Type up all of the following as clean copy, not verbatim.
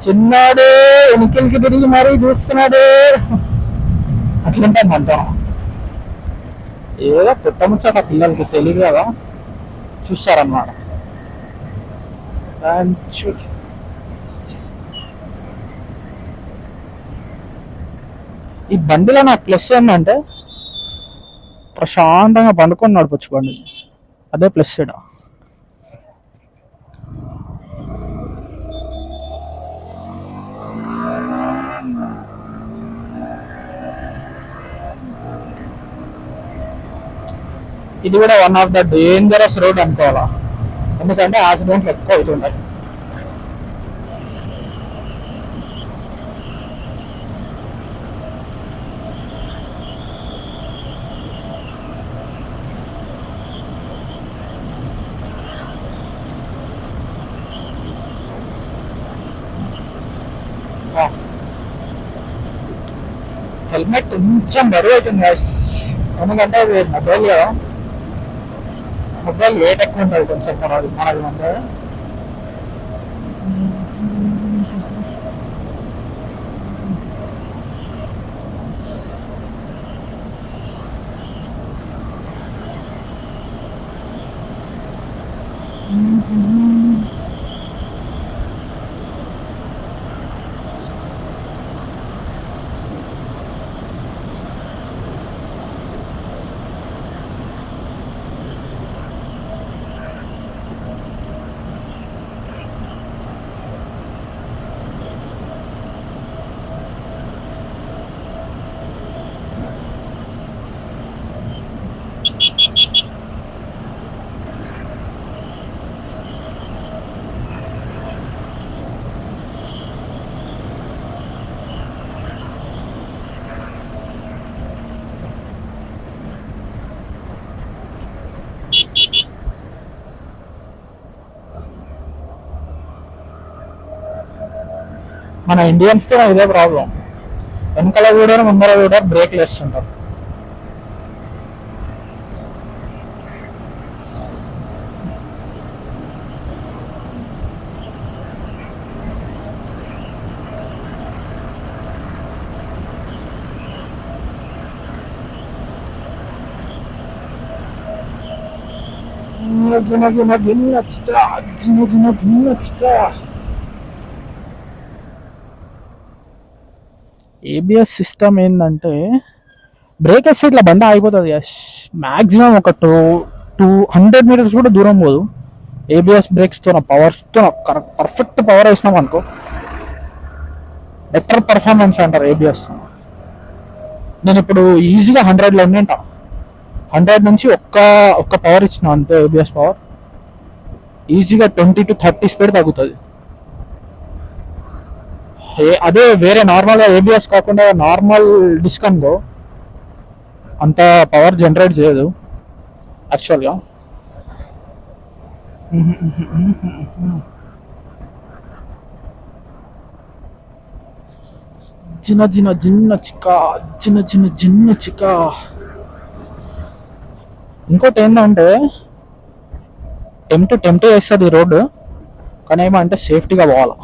చిన్నాడు వెనుకలకి తిరిగి మరీ చూస్తున్నాడు. అట్లుంటాను అంటాం. ఏదో పుట్టముచ్చట పిల్లలకి తెలియదు కదా, చూస్తారన్నమాట. ఈ బండిలో నాకు ప్లస్ ఏంటంటే ప్రశాంతంగా పండుకొని నడపచ్చు బండి. అదే ప్లస్ ఇక్కడ. ఇది కూడా one of the dangerous road అనుకోవాలా, ఎందుకంటే యాక్సిడెంట్లు ఎక్కువ అవుతుంటాయి. హెల్మెట్ కొంచెం బరువు అవుతుంది గైస్, ఎందుకంటే ఇది మొబైల్ కదా, మొబైల్ వెయిట్ ఎక్కువ ఉంటుంది కొంచెం మనది ముందు. మన ఇండియన్స్ తో ఇదే ప్రాబ్లం, వెనకాల కూడా ముందర కూడా బ్రేక్లు వేస్తుంటారు. ఏబిఎస్ సిస్టమ్ ఏంటంటే బ్రేక్ వేస్తే ఇట్లా బండి ఆగిపోతుంది. మ్యాక్సిమం ఒక 200 మీటర్స్ కూడా దూరం పోదు. ఏబిఎస్ బ్రేక్స్తో పవర్స్తో పర్ఫెక్ట్ పవర్ వేసినాం అనుకో, బెటర్ పర్ఫార్మెన్స్ అంటారు ఏబిఎస్. నేను ఇప్పుడు ఈజీగా 100లో ఉండింట, 100 నుంచి ఒక్క పవర్ ఇచ్చిన అంతే. ఏబిఎస్ పవర్ ఈజీగా 20 to 30 స్పీడ్ తగ్గుతుంది. అదే వేరే నార్మల్గా ఏబిఎస్ కాకుండా నార్మల్ డిస్క్ అనుకో అంత పవర్ జనరేట్ చేయదు యాక్చువల్గా. చిన్న చిన్న చిన్న చిక్క చిన్న చిన్న చిన్న చిక్క. ఇంకోటి ఏంటంటే టెంప్ట్ చేస్తుంది ఈ రోడ్డు, కానీ ఏమంటే సేఫ్టీగా పోవాలి,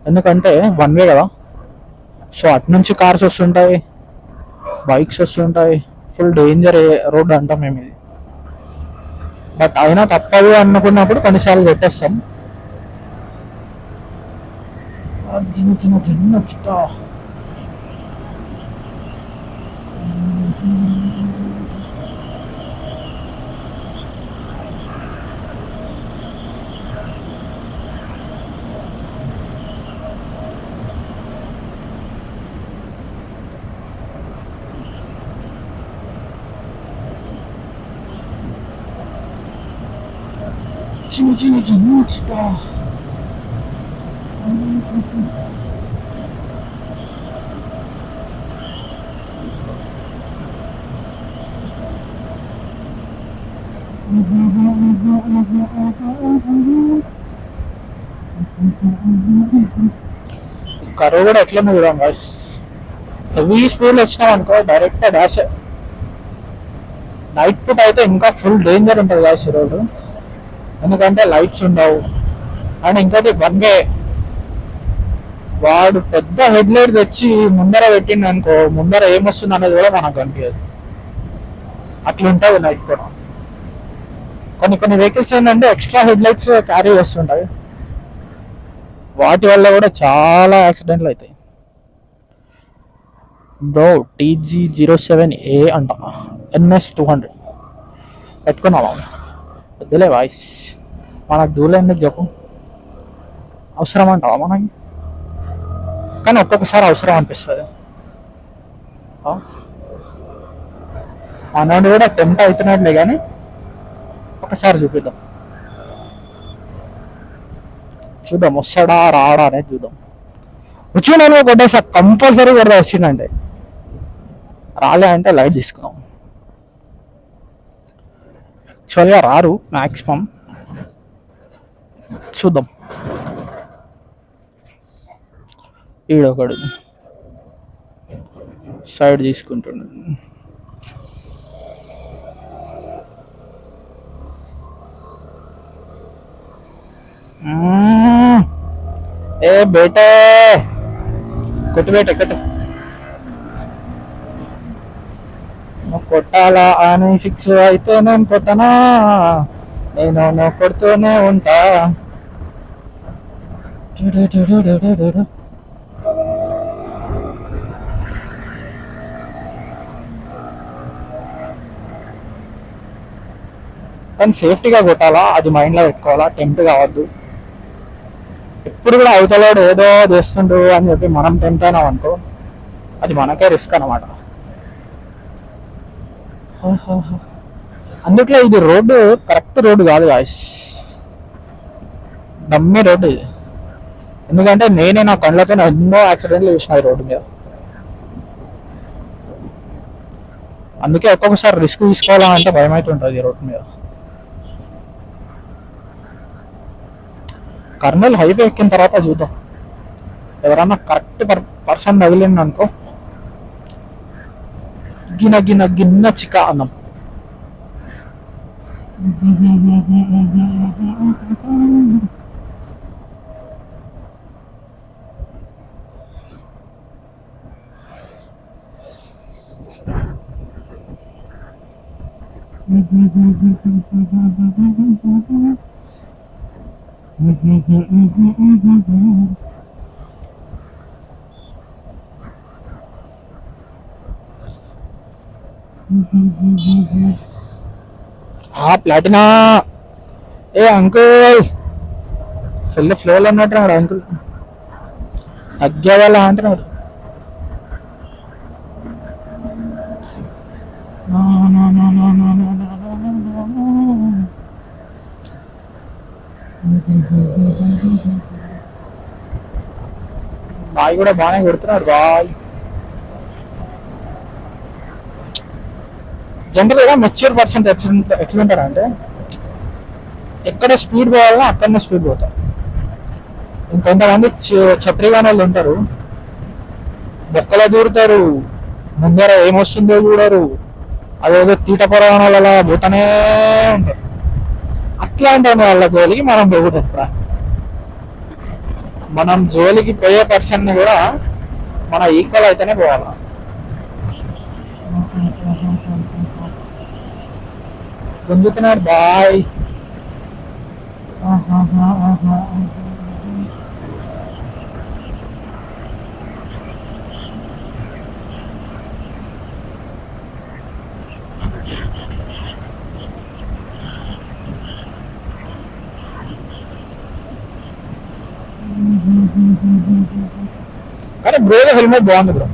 ఎందుకంటే వన్ వే కదా. సో అటు నుంచి కార్స్ వస్తుంటాయి, బైక్స్ వస్తుంటాయి, ఫుల్ డేంజర్ రోడ్ అంటాం మేము ఇది. బట్ అయినా తప్పదు అనుకున్నప్పుడు కొన్నిసార్లు పెట్టేస్తాం. చిన్న చిన్న చిన్న చిక్క. చిన్న చిన్న చిన్న చిక్క. కరువు కూడా ఎట్లా చూద్దాం, హెవీ స్పీడ్ వచ్చినాం అనుకో డైరెక్ట్ డాష్. నైట్ పూట అయితే ఇంకా ఫుల్ డేంజర్ ఉంటుంది డాష్ రోడ్డు, ఎందుకంటే లైట్స్ ఉండవు. అండ్ ఇంకోటి వన్ వే వాడు పెద్ద హెడ్ లైట్ తెచ్చి ముందర పెట్టిండు అనుకో, ముందర ఏమొస్తుంది అనేది కూడా మనకు కనిపించదు. అట్లుంటుంది నైట్ కూడా. కొన్ని కొన్ని వెహికల్స్ ఏంటంటే ఎక్స్ట్రా హెడ్ లైట్స్ క్యారీ చేస్తుంటాయి, వాటి వల్ల కూడా చాలా యాక్సిడెంట్లు అవుతాయి. బ్రో TG07A అంట, NS200 పెట్టుకున్నావా? వద్దులే వాయిస్, మనకు దూరం ఎందుకు చెప్పు, అవసరం అంటావా మనకి? కానీ ఒక్కొక్కసారి అవసరం అనిపిస్తుంది. మనోడు కూడా టెంప్ట్ అవుతున్నట్లే, కానీ ఒకసారి చూపిద్దాం, చూద్దాం వస్తాడా రాడా అనేది చూద్దాం. వచ్చిండను కొట్టేసా, కంపల్సరీ కొడతా. వచ్చిందంటే రాలే అంటే లైట్ తీసుకున్నాం. యాక్చువల్గా రారు మ్యాక్సిమం, చూద్దాం. ఈడొకడు సైడ్ తీసుకుంటుండు. ఏ బేటే కొట్టు బేటే కొట్టు, నువ్వు కొట్టాలా అని ఫిక్స్ అయితే నేను కొట్టనా, నేను కొడుతూనే ఉంటా. కానీ సేఫ్టీగా కొట్టాలా, అది మైండ్లో పెట్టుకోవాలా. టెంప్ట్ కావద్దు. ఎప్పుడు కూడా అవతలోడు ఏదో చేస్తుండు అని చెప్పి మనం టెంప్ట్ అయినాం అనుకో, అది మనకే రిస్క్ అనమాట. అందుకే ఇది రోడ్డు కరెక్ట్ రోడ్డు కాదు గాయ్స్, డమ్మీ రోడ్డు ఇది. ఎందుకంటే నేనే నా కళ్ళతో ఎన్నో యాక్సిడెంట్లు చూసిన ఈ రోడ్డు మీద. అందుకే ఒక్కొక్కసారి రిస్క్ తీసుకోవాలంటే భయం అవుతుంటుంది ఈ రోడ్డు మీద. కర్నూలు హైవే ఎక్కిన తర్వాత చూద్దాం, ఎవరన్నా కరెక్ట్ పర్సన్ తగిలింది అనుకో, గిన గిన గిన్న చికా అన్నం. ప్లాటినా ఏ అంకుల్ ఫుల్ ఫ్లోలో ఉన్నట్టున్నాడు అంకుల్, తగ్గే వాళ్ళ అంటున్నాడు. బాయ్ కూడా బాగానే కొడుతున్నాడు బాయ్. జనరల్గా మెచ్యూర్ పర్సన్ ఎట్లుంటారు అంటే, ఎక్కడ స్పీడ్ పోవాలన్నా అక్కడనే స్పీడ్ పోతారు. ఇంకొంతమంది ఛత్రిగానే వాళ్ళు ఉంటారు, బొక్కలో దూరుతారు, ముందర ఏమొస్తుందో చూడరు, అదేదో తీట పొరగానే అలా పోతానే ఉంటారు. అట్లాంటి వాళ్ళ జోలికి మనం పోకూడదు. మనం జోలికి పోయే పర్సన్ కూడా మన ఈక్వల్ అయితేనే పోవాలి. గుంజుతున్నాడు బాయ్. కానీ బ్రో హెల్మెట్ బాగుంది బ్రో,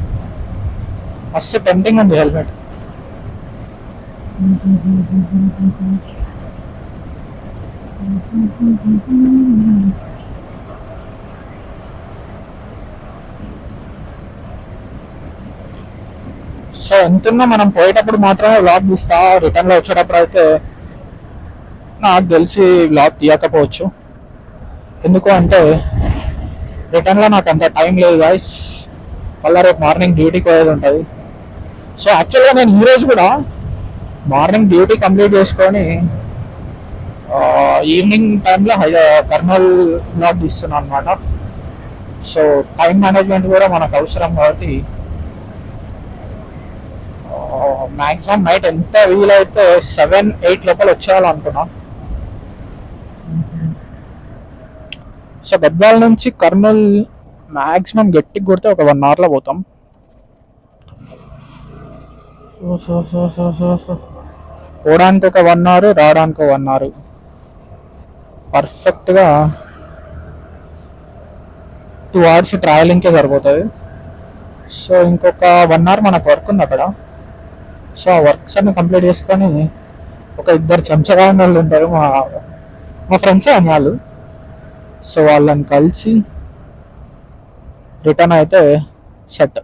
మస్తు టెంప్టింగ్ ఉంది హెల్మెట్. సో ఎంతున్నా మనం పోయేటప్పుడు మాత్రమే వ్లాగ్ తీస్తా, రిటర్న్లో వచ్చేటప్పుడు అయితే నాకు తెలిసి వ్లాగ్ తీయకపోవచ్చు. ఎందుకు అంటే రిటర్న్లో నాకు అంత టైం లేదు గాయ్స్, మళ్ళీ రేపు మార్నింగ్ డ్యూటీకి పోయేది ఉంటుంది. సో యాక్చువల్గా నేను ఈరోజు కూడా మార్నింగ్ డ్యూటీ కంప్లీట్ చేసుకొని ఈవినింగ్ టైంలో కర్నూలు బ్లాగ్ తీస్తున్నాను అనమాట. సో టైం మేనేజ్మెంట్ కూడా మనకు అవసరం కాబట్టి మ్యాక్సిమం నైట్ ఎంత వీలైతే 7-8 లోపల వచ్చేయాలనుకున్నాం. సో గద్వాల నుంచి కర్నూలు మ్యాక్సిమం గట్టికి కొడితే ఒక 1 అవర్లో పోతాం. పోవడానికి ఒక 1 అవర్, రావడానికి ఒక 1 అవర్, పర్ఫెక్ట్గా 2 అవర్స్ ట్రావెలింగ్కే సరిపోతుంది. సో ఇంకొక 1 అవర్ మనకు వర్క్ ఉంది అక్కడ. సో ఆ వర్క్స్ అన్ని కంప్లీట్ చేసుకొని ఒక 2 చెంచగాని వాళ్ళు ఉంటారు, మా మా ఫ్రెండ్సే అని వాళ్ళు. సో వాళ్ళని కలిసి రిటర్న్ అయితే సెట్.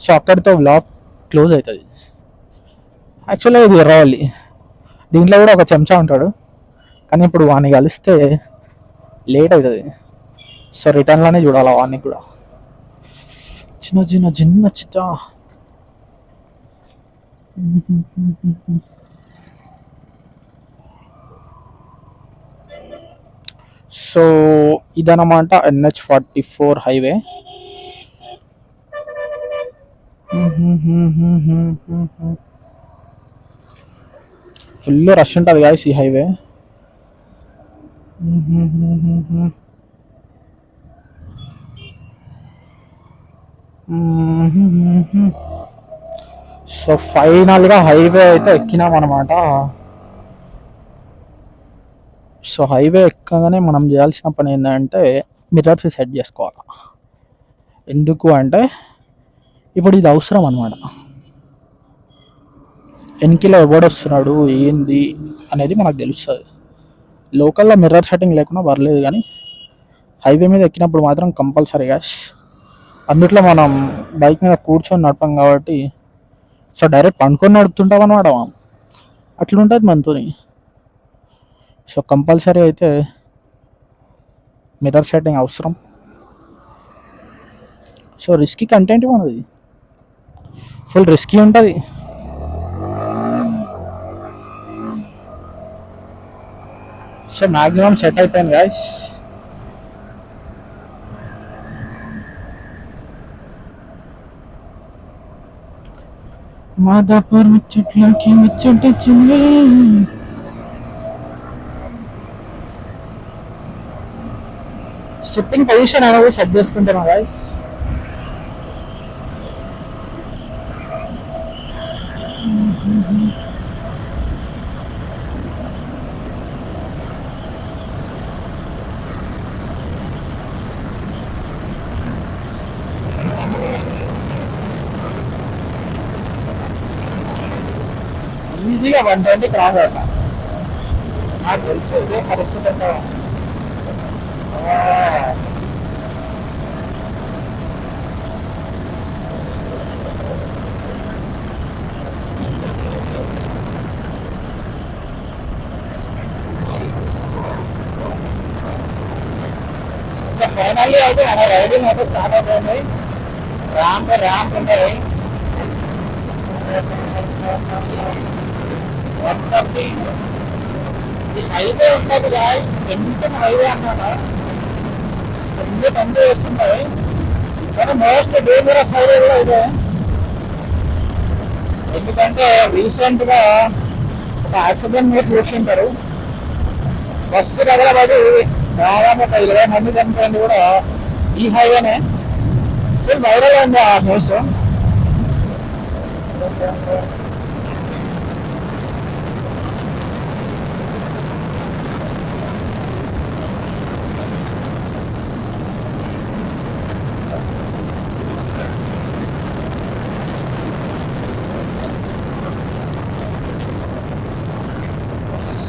సో అక్కడితో బ్లాగ్ క్లోజ్ అవుతుంది. యాక్చువల్గా ఇది ఎర్రవల్లి, దీంట్లో కూడా ఒక చెంచా ఉంటాడు, కానీ ఇప్పుడు వాడిని కలిస్తే లేట్ అవుతుంది. సో రిటర్న్లోనే చూడాలి వాడిని కూడా. చిన్న చిన్న చిన్న చిన్న సో ఇదన్నమాట NH-44 హైవే. ఫుల్ రష్ ఉంటుంది గాయస్ ఈ హైవే. సో ఫైనల్గా హైవే అయితే ఎక్కినాం అనమాట. సో హైవే ఎక్కగానే మనం చేయాల్సిన పని ఏంటంటే మిర్రర్స్ సెట్ చేసుకోవాలి. ఎందుకు అంటే ఇప్పుడు ఇది అవసరం అనమాట. ఎన్కిలో ఎవడొస్తున్నాడు ఏంది అనేది మనకు తెలుస్తుంది. లోకల్లో మిర్రర్ సెట్టింగ్ లేకుండా పర్లేదు, కానీ హైవే మీద ఎక్కినప్పుడు మాత్రం కంపల్సరీగా. అందుట్లో మనం బైక్ మీద కూర్చొని నడపం కాబట్టి సో డైరెక్ట్ పండుకొని నడుపుతుంటాం అనమాట. అట్లుంటుంది మనతోని. సో కంపల్సరీ అయితే మిర్రర్ సెట్టింగ్ అవసరం. సో రిస్కీ కంటెంట్ మనది, ఫుల్ రిస్కీ ఉంటుంది. సో మ్యాక్సిమం సెట్ అయిపోయింది గాయస్. మాదాపూర్ ముచ్చట్లోకి ముచ్చటొచ్చింది. సిట్టింగ్ పొజిషన్ అనేది సెట్ చేసుకుంటున్నా గాయస్. ఈజీగా 120 క్రాస్ అవుతా, నాకు తెలుసు ఇదే పరిస్థితి అంటే. ఫైనల్లీ అయితే మన రైడింగ్ అయితే స్టార్ట్ అయిపోయింది. ర్యాంప్ ఉంటాయి. ఈ హైవే ఉంటుంది గాయస్, టెన్షన్ హైవే అన్నమాట. అన్ని పనులు చేస్తుంటాయి, కానీ మోస్ట్ డేంజరస్ హైవే కూడా ఇదే. ఎందుకంటే రీసెంట్గా ఒక యాక్సిడెంట్ మీరు చూస్తుంటారు. బస్సు తగలబడి దాదాపు ఒక 20 మంది చనిపోయింది కూడా ఈ హైవేనే. ఫుల్ వైరల్ అయింది ఆ న్యూస్.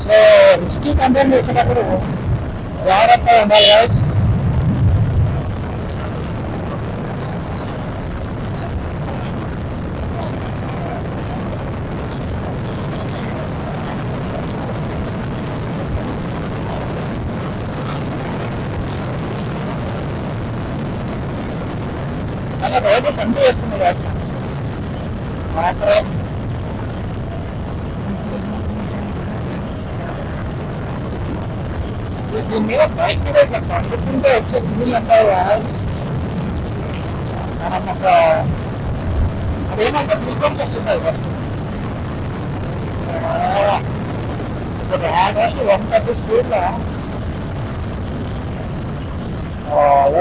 సో రిస్కీ కంటెంట్ చేసేటప్పుడు జాగ్రత్తగా ఉండాలి గాయస్. అలా రోజు పని చేస్తుంది గాయస్. దీని మీద బైక్ మీద ఇట్లా పండుకుంటే వచ్చే ఫీల్ అంటారు. మనం ఒక అదేమంటే ఫ్రీక్వెన్సీ వస్తుంది ఫస్ట్ ఆల్మోస్ట్ 130 స్పీడ్లో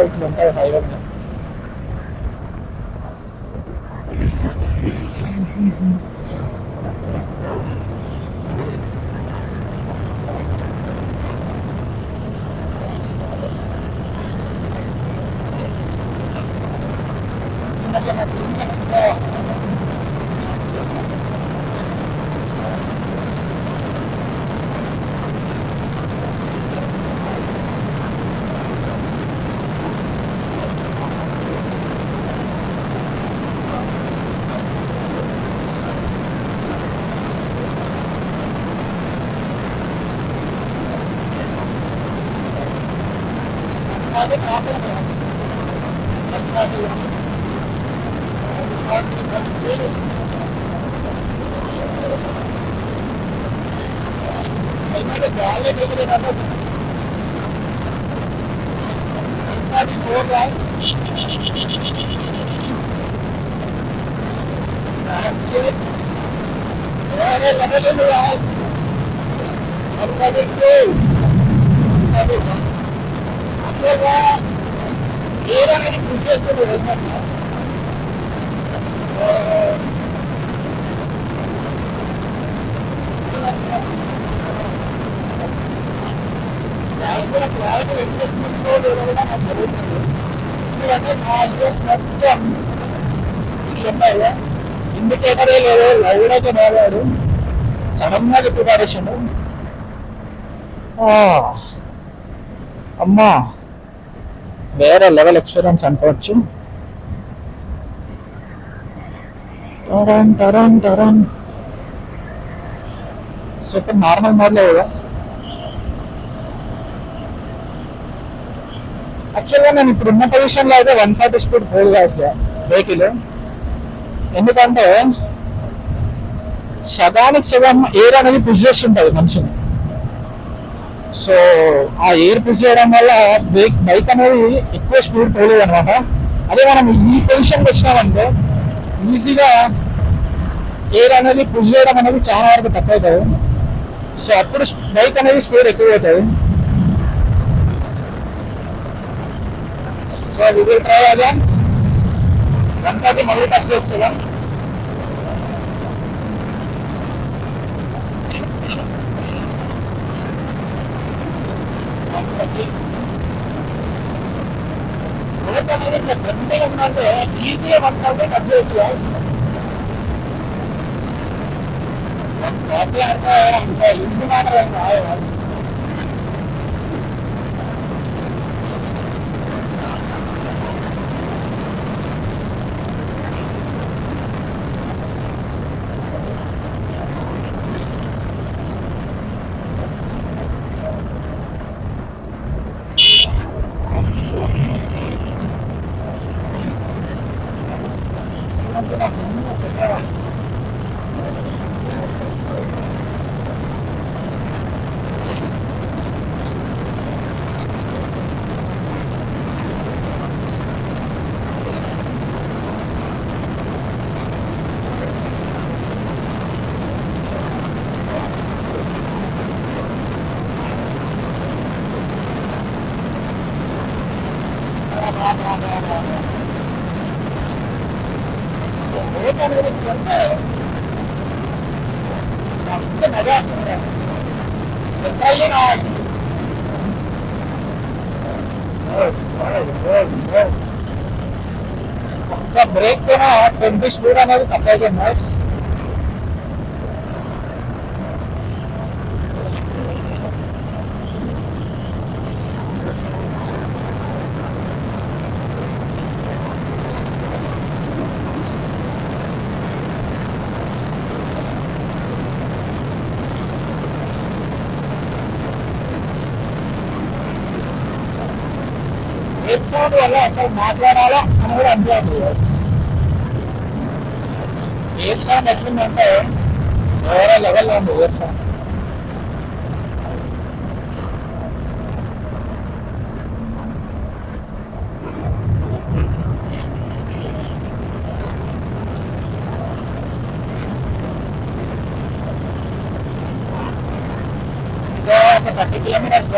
ఇట్లా ఉంటుంది హైవే మీద. ఏదైనా కృషి చేస్తుంది ఇండికేటరే లేదు, లైవ్ అయితే బాగాడు సడన్ గా చెప్పి పారేసాడు. అమ్మా వేరే లెవెల్ ఎక్స్పీరియన్స్ అనుకోవచ్చు. టరన్ టరన్ టరన్ సెకండ్ నార్మల్ మోడ్లో కదా. యాక్చువల్గా నేను ఇప్పుడు ఉన్న పొజిషన్లో అయితే 140 స్పీడ్ పోల్ కాదు వెహికల్. ఎందుకంటే సగానికి సగం ఎయిర్ అనేది పుష్ చేస్తుంటుంది మనిషిని. సో ఆ ఎయిర్ పుష్ చేయడం వల్ల బైక్ అనేది ఎక్కువ స్పీడ్ పోలేదు అనమాట. అదే మనం ఈ పొజిషన్కి వచ్చినామంటే ఈజీగా ఎయిర్ అనేది పుష్ చేయడం అనేది చాలా వరకు తక్కువ అవుతుంది. సో అప్పుడు బైక్ అనేది స్పీడ్ ఎక్కువ అవుతుంది. సో ఇది ట్రై అదే గంటకి మళ్ళీ టచ్ చేస్తున్నాం. రోడ్ అనేది ఇట్లా గంటగా ఉన్నంటే ఈజీగా పట్టుకుంటే టచ్ చేస్తున్నాం. అంత ఇంటి మాటలు కావాలి. బ్రేక్ పైన 20 స్పీడ్ అనేది తక్కువ. హెడ్ఫోన్ వల్ల అసలు మాట్లాడాలా అని కూడా అనిపించదు. ఇయర్ ఫోన్ ఎట్లుందంటే వేరే లెవెల్లో ఉంది ఇయర్ ఫోన్. ఒక 30 కిలోమీటర్స్.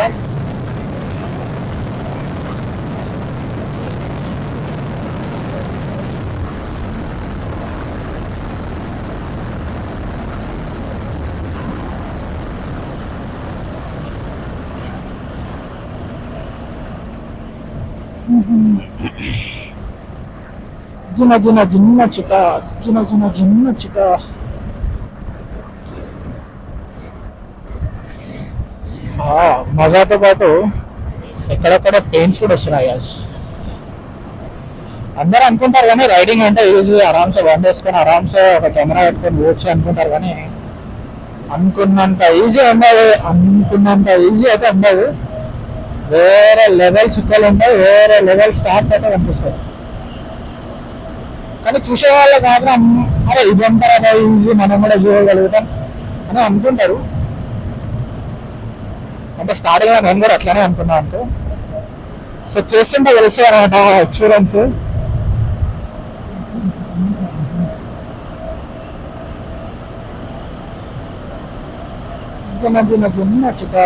జిన జిన జిన్న చిట, జిన జిన జిన్న చిట. మజాతో పాటు ఎక్కడెక్కడ పెయిన్స్ కూడా వస్తున్నాయి guys. అందరూ అనుకుంటారు కానీ రైడింగ్ అంటే ఈజీ, ఆరామ్సే బండి వేసుకొని ఆరామ్సే ఒక కెమెరా పెట్టుకొని పోవచ్చు అనుకుంటారు కానీ అనుకున్నంత ఈజీ ఉండదు. అనుకున్నంత ఈజీ అయితే ఉండదు. వేరే లెవెల్ చుక్కలు ఉంటాయి, వేరే లెవెల్ స్టార్ట్స్ అయితే కనిపిస్తాయి. కానీ చూసే వాళ్ళకి మాత్రం అరే ఇదంతా ఈజీ, మనం కూడా చూడగలుగుతాం అని అనుకుంటారు. అంటే స్టార్టింగ్ లో నేను కూడా అట్లానే అనుకున్నా. అంటే సో చేస్తుంటే తెలిసే అనమాట ఎక్స్పీరియన్స్. నచ్చుత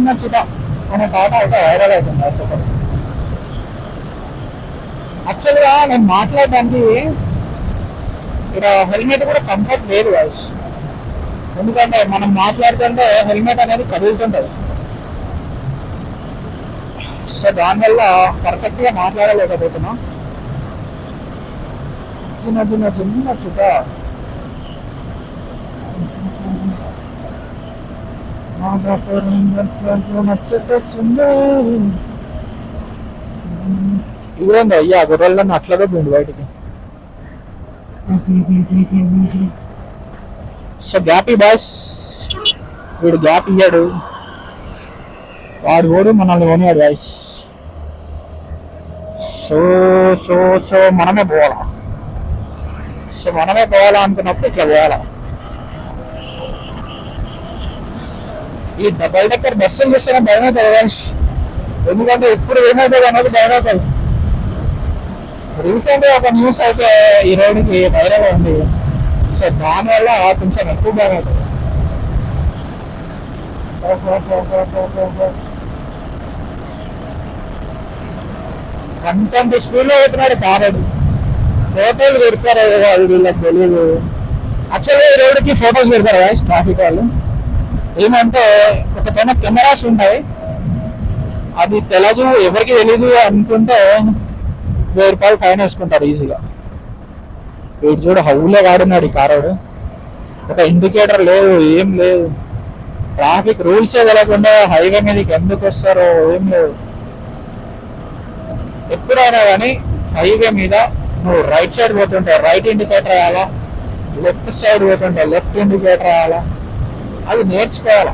నచ్చుత అనే పాట అయితే వైరల్ అవుతుంది. యాక్చువల్గా నేను మాట్లాడడానికి ఇక్కడ హెల్మెట్ కూడా కంఫర్ట్ లేదు వాయిస్. ఎందుకంటే మనం మాట్లాడుతుంటే హెల్మెట్ అనేది కదులుతుంటుంది. సో దానివల్ల పర్ఫెక్ట్గా మాట్లాడలేకపోతున్నాం. చిన్న చిన్న చిన్న చుట ఇదేంది అయ్యా గొర్రెలను అట్లాగే పోయింది బయటికి. సో గ్యాప్ బాస్, వీడు గ్యాప్ ఇయ్యాడు, వాడు కూడా మనల్ని కొనియాడు బాయ్స్. సో సో సో మనమే పోవాలా. సో మనమే పోవాలా అనుకున్నప్పుడు ఇట్లా పోవాలా. ఈ డబల్ డెక్కర్ బస్సులు చూస్తేనే భయం అవుతుంది బాయ్స్. ఎందుకంటే ఎప్పుడు ఏమవుతుంది అనేది భయం అవుతుంది. రీసెంట్ గా ఒక న్యూస్ అయితే ఈ రోడ్డుకి వైరల్ ఉంది. సో దానివల్ల కొంచెం ఎక్కువ భయం అవుతుంది. అంతంత స్పీడ్ లో అవుతున్నాడు కారు. ఫోటోలు పెడతారు అది వీళ్ళకి తెలియదు. యాక్చువల్గా ఈ రోడ్డుకి ఫోటోస్ పెడతారు గాయస్ ట్రాఫిక్ వాళ్ళు. ఏమంటే ఒక పైన కెమెరాస్ ఉంటాయి, అది తెలదు ఎవరికి తెలీదు అనుకుంటే 1000 రూపాయలు ఫైన్ వేసుకుంటారు ఈజీగా. వీడు చూడు హౌలే వాడున్నాడు ఈ కారోడు. ఒక ఇండికేటర్ లేదు, ఏం లేదు. ట్రాఫిక్ రూల్సే తెలియకుండా హైవే మీదకి ఎందుకు వస్తారో ఏం లేదు. ఎప్పుడైనా కానీ హైవే మీద నువ్వు రైట్ సైడ్ పోతుంటే రైట్ ఇండికేటర్ వేయాలా, లెఫ్ట్ సైడ్ పోతుంటే లెఫ్ట్ ఇండికేటర్ వేయాలా, అది నేర్చుకోవాలా.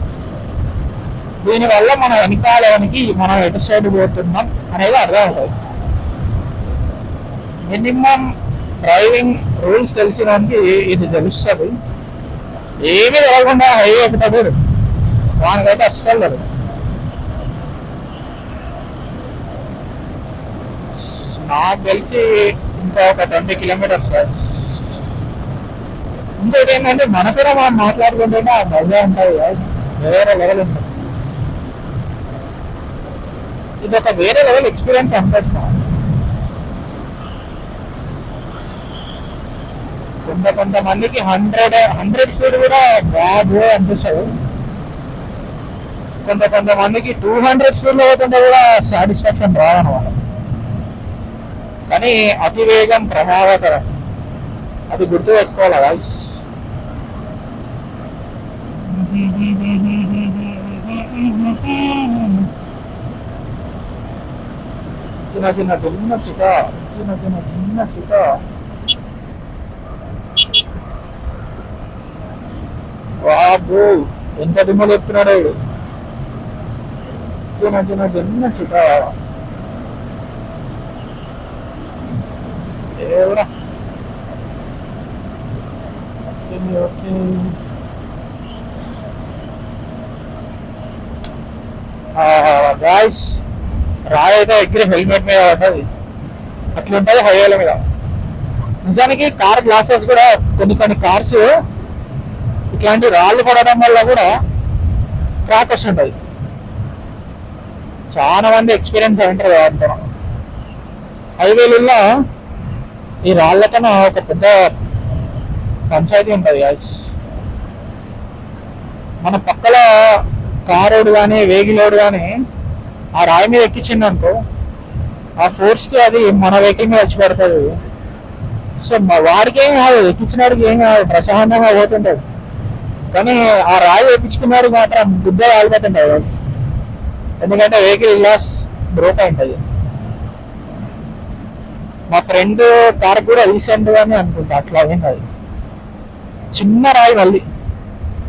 దీనివల్ల మన వెనకాలనికి మనం ఎటు సైడ్ పోతున్నాం అనేది అర్థం అవుతుంది. మినిమం డ్రైవింగ్ రూల్స్ తెలిసినానికి ఇది తెలుస్తుంది. ఏమీ తెలియకుండా హైవే ఎక్కుతాడు వానికైతే అస్సలు తెలియదు. నాకు తెలిసి ఇంకా ఒక 20 కిలోమీటర్స్. ఇంకోటి ఏంటంటే మనసులో మనం మాట్లాడుకుంటేనే ఆ మజా ఉంటుంది, వేరే లెవెల్ ఉంటుంది. ఇది ఒక వేరే లెవెల్ ఎక్స్పీరియన్స్ అనిపిస్తుంది. కొంతమందికి 100 స్పీడ్ కూడా బాగు అనిపిస్తుంది. కొంతమందికి 200 స్పీడ్ లో పోతుంటే కూడా సాటిస్ఫాక్షన్ రాదన్నమాట. కానీ అతివేగం ప్రమాదకరం, అది గుర్తు పెట్టుకోవాలి గాయ్స్. చిన్న చిన్న చిన్న చిట, చిన్న చిన్న చిన్న చిట. బాబు ఎంత దిమ్మలు చెప్తున్నాడు. చిన్న చిన్న చిన్న చిట. దేవుడా. ఓకే. గాయస్, రాయి అయితే ఎగ్రి హెల్మెట్ మీద ఉంటుంది, అట్లుంటుంది హైవేల మీద. నిజానికి కార్ గ్లాసెస్ కూడా కొన్ని కొన్ని కార్స్ ఇట్లాంటి రాళ్ళు పడడం వల్ల కూడా క్రాక్ వస్తుంటుంది. చాలా మంది ఎక్స్పీరియన్స్ అయి ఉంటారు అంటున్నాం. హైవేలలో ఈ రాళ్ళకన్నా ఒక పెద్ద పంచాయతీ ఉంటుంది గాయస్. మన పక్కల కారోడు కానీ వెహికల్ కానీ ఆ రాయి మీద ఎక్కించింది అనుకో, ఆ ఫోర్స్కి అది మన వెహికల్ మీద వచ్చి పడుతుంది. సో వాడికి ఏం కాదు, ఎక్కించినాడికి ఏం కాదు, ప్రశాంతంగా పోతుంటాడు. కానీ ఆ రాయి ఎక్కించుకున్నాడు మాత్రం బుద్ధ ఆగిపోతుంటాడు, ఎందుకంటే వెహికల్ గ్లాస్ బ్రోక్ అయి ఉంటుంది. మా ఫ్రెండ్ కార్ కూడా రీసెంట్ గానే అనుకుంటా అట్లా ఏం కాదు, చిన్న రాయి, మళ్ళీ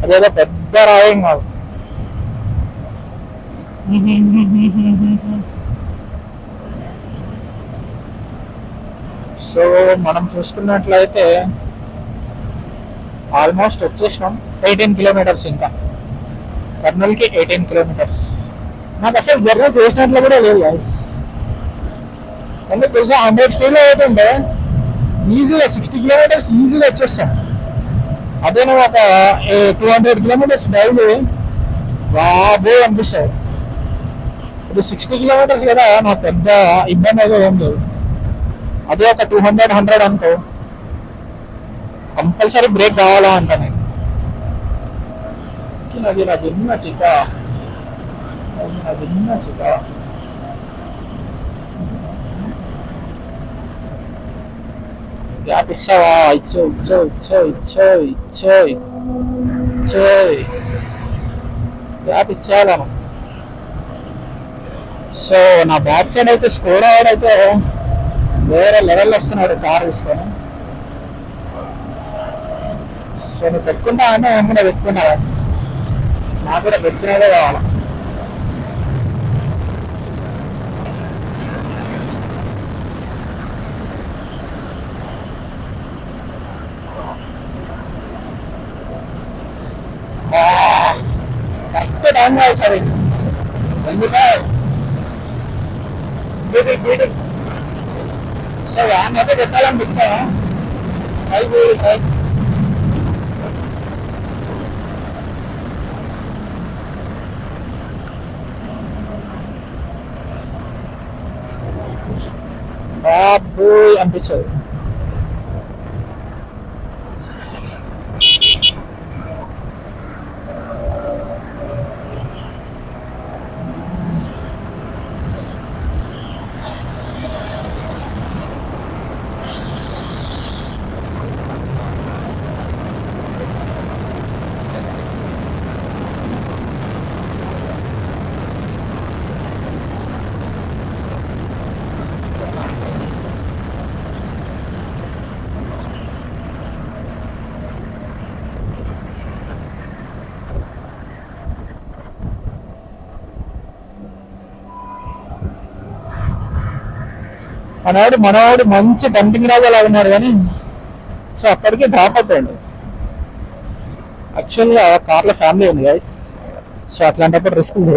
అదేదో పెద్ద రాయి ఏం కాదు. సో మనం చూసుకున్నట్లయితే ఆల్మోస్ట్ వచ్చేసినాం. 18 కిలోమీటర్స్, ఇంకా కర్నూలుకి 18 కిలోమీటర్స్. నాకు అసలు జర్నీ చేసినట్లు కూడా లేదు గాయస్. ఎందుకు తెలుసా, 100 స్పీడ్లో అవుతుంటే ఈజీగా 60 కిలోమీటర్స్ ఈజీగా వచ్చేస్తాం. అదే నువ్వు ఒక 200 కిలోమీటర్స్ డైలీ బాబో అనిపిస్తుంది. ఇప్పుడు 60 కిలోమీటర్స్ కదా, నాకు పెద్ద ఇబ్బంది అయితే ఏం లేదు. అదే ఒక 200 అనుకో, కంపల్సరీ బ్రేక్ కావాలా అంట నేను. అది చిన్న చిక్క గ్యాప్ ఇస్తావా? గ్యాప్ ఇచ్చేయాలను. సో నా బ్యాక్ సైడ్ అయితే స్కోర్ అయితే వేరే లెవెల్లో వస్తున్నాడు కార్ తీసుకొని. సో నువ్వు పెట్టుకుంటా అంటే ఏమన్నా పెట్టుకున్నావా? నాకు కూడా పెట్టుకునేదే కావాలి. కరెక్ట్ టైం కాదు సార్, ఎందుకంటే సో వ్యాన్ అయితే పెట్టాలనిపించా. బాబు అనిపించదు. మనవాడు మంచి డంపింగ్ రాజు అలా ఉన్నాడు, కానీ సో అక్కడికి డ్రాప్ అవుతాయండి. యాక్చువల్గా కార్లో ఫ్యామిలీ ఉంది గైస్, సో అట్లాంటప్పుడు రిస్క్